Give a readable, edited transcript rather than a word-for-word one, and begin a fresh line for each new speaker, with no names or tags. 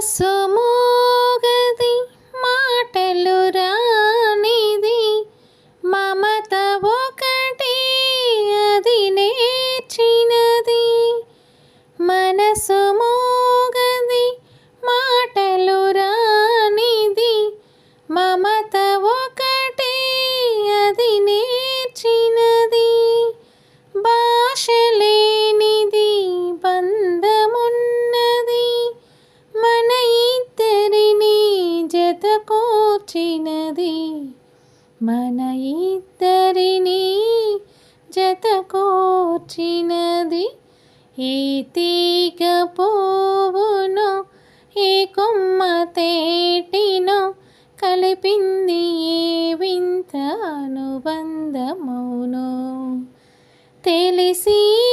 మనసు మోగది మాటలు రానిది మమత ఒకటి అది నేర్చినది. మనసు మోగది మాటలు రానిది మమత ఒకటి అది నేర్చినది. భాష లేనిది బంధమున్నది మన ఇద్దరిని జత కూర్చినది. మన ఇద్దరిని జత కూర్చినది. ఏ తీగ పువ్వును ఏ కొమ్మ తేటినో కలిపింది ఏ వింత అనుబంధమౌనో తెలిసి